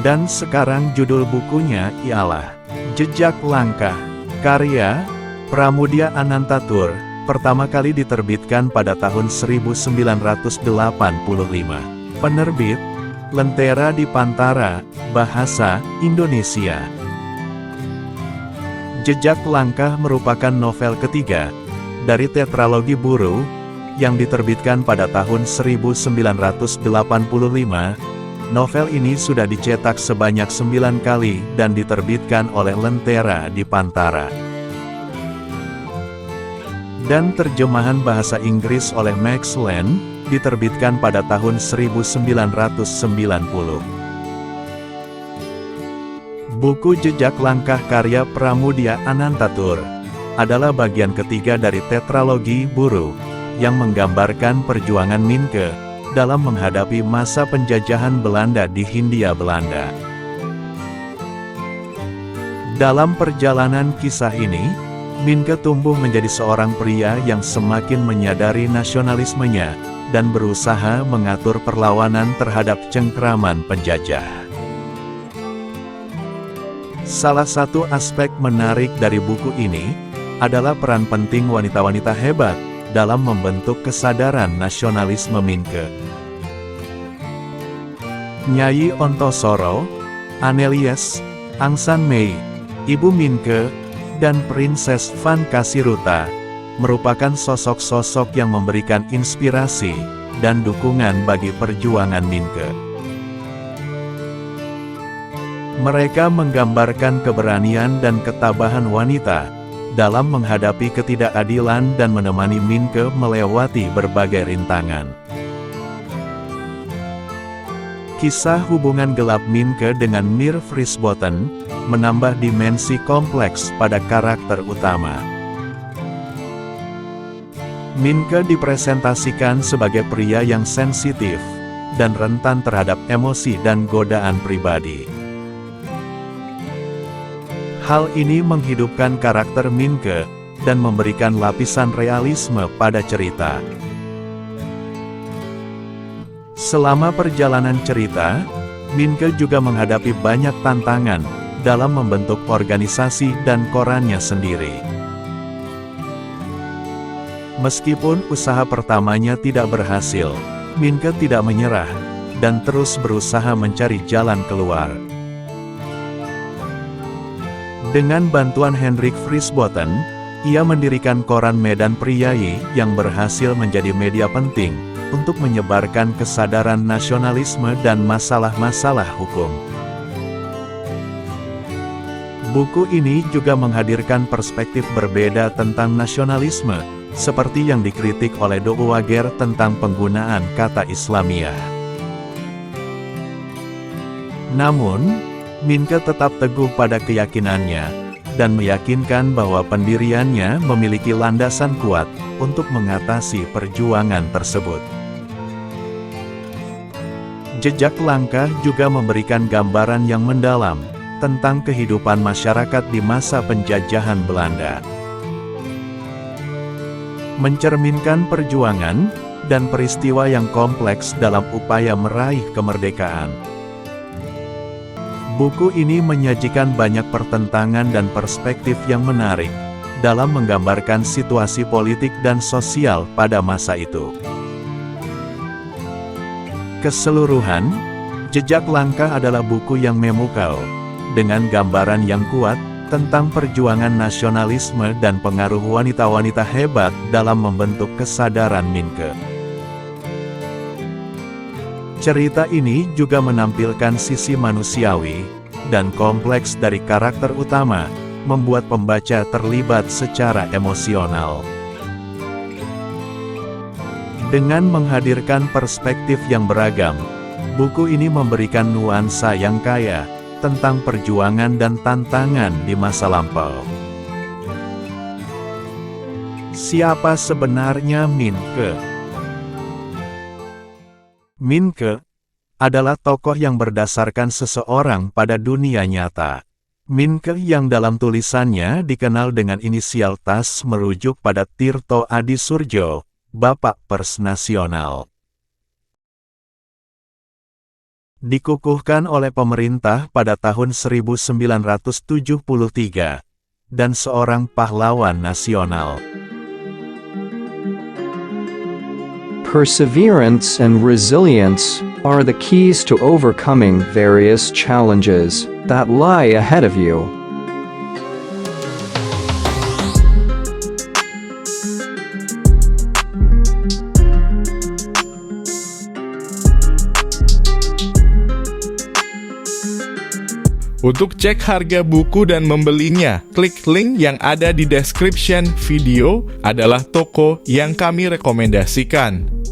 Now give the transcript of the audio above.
Dan sekarang judul bukunya ialah Jejak Langkah, karya Pramoedya Anantatur, pertama kali diterbitkan pada tahun 1985. Penerbit Lentera Dipantara, Bahasa Indonesia. Jejak Langkah merupakan novel ketiga dari tetralogi Buru yang diterbitkan pada tahun 1985. Novel ini sudah dicetak sebanyak 9 kali dan diterbitkan oleh Lentera Dipantara. Dan terjemahan bahasa Inggris oleh Max Land, diterbitkan pada tahun 1990. Buku Jejak Langkah karya Pramoedya Anantatur adalah bagian ketiga dari tetralogi Buru yang menggambarkan perjuangan Minke dalam menghadapi masa penjajahan Belanda di Hindia Belanda. Dalam perjalanan kisah ini, Minke tumbuh menjadi seorang pria yang semakin menyadari nasionalismenya dan berusaha mengatur perlawanan terhadap cengkraman penjajah. Salah satu aspek menarik dari buku ini adalah peran penting wanita-wanita hebat dalam membentuk kesadaran nasionalisme Minke. Nyai Ontosoro, Annelies, Aung San Mei, Ibu Minke, dan Princess Van Kasiruta merupakan sosok-sosok yang memberikan inspirasi dan dukungan bagi perjuangan Minke. Mereka menggambarkan keberanian dan ketabahan wanita dalam menghadapi ketidakadilan dan menemani Minke melewati berbagai rintangan. Kisah hubungan gelap Minke dengan Mir Frisboten menambah dimensi kompleks pada karakter utama. Minke dipresentasikan sebagai pria yang sensitif dan rentan terhadap emosi dan godaan pribadi. Hal ini menghidupkan karakter Minke dan memberikan lapisan realisme pada cerita. Selama perjalanan cerita, Minke juga menghadapi banyak tantangan dalam membentuk organisasi dan korannya sendiri. Meskipun usaha pertamanya tidak berhasil, Minke tidak menyerah dan terus berusaha mencari jalan keluar. Dengan bantuan Hendrik Frisboten, ia mendirikan koran Medan Priyayi yang berhasil menjadi media penting untuk menyebarkan kesadaran nasionalisme dan masalah-masalah hukum. Buku ini juga menghadirkan perspektif berbeda tentang nasionalisme, seperti yang dikritik oleh Douwager tentang penggunaan kata Islamiyah. Namun, Minke tetap teguh pada keyakinannya, dan meyakinkan bahwa pendiriannya memiliki landasan kuat untuk mengatasi perjuangan tersebut. Jejak Langkah juga memberikan gambaran yang mendalam tentang kehidupan masyarakat di masa penjajahan Belanda. Mencerminkan perjuangan dan peristiwa yang kompleks dalam upaya meraih kemerdekaan. Buku ini menyajikan banyak pertentangan dan perspektif yang menarik dalam menggambarkan situasi politik dan sosial pada masa itu. Keseluruhan, Jejak Langkah adalah buku yang memukau, dengan gambaran yang kuat tentang perjuangan nasionalisme dan pengaruh wanita-wanita hebat dalam membentuk kesadaran Minke. Cerita ini juga menampilkan sisi manusiawi dan kompleks dari karakter utama, membuat pembaca terlibat secara emosional. Dengan menghadirkan perspektif yang beragam, buku ini memberikan nuansa yang kaya tentang perjuangan dan tantangan di masa lampau. Siapa sebenarnya Minke? Minke adalah tokoh yang berdasarkan seseorang pada dunia nyata. Minke yang dalam tulisannya dikenal dengan inisial TAS merujuk pada Tirto Adi Surjo, Bapak Pers Nasional. Dikukuhkan oleh pemerintah pada tahun 1973, dan seorang pahlawan nasional. Perseverance and resilience are the keys to overcoming various challenges that lie ahead of you. Untuk cek harga buku dan membelinya, klik link yang ada di description video adalah toko yang kami rekomendasikan.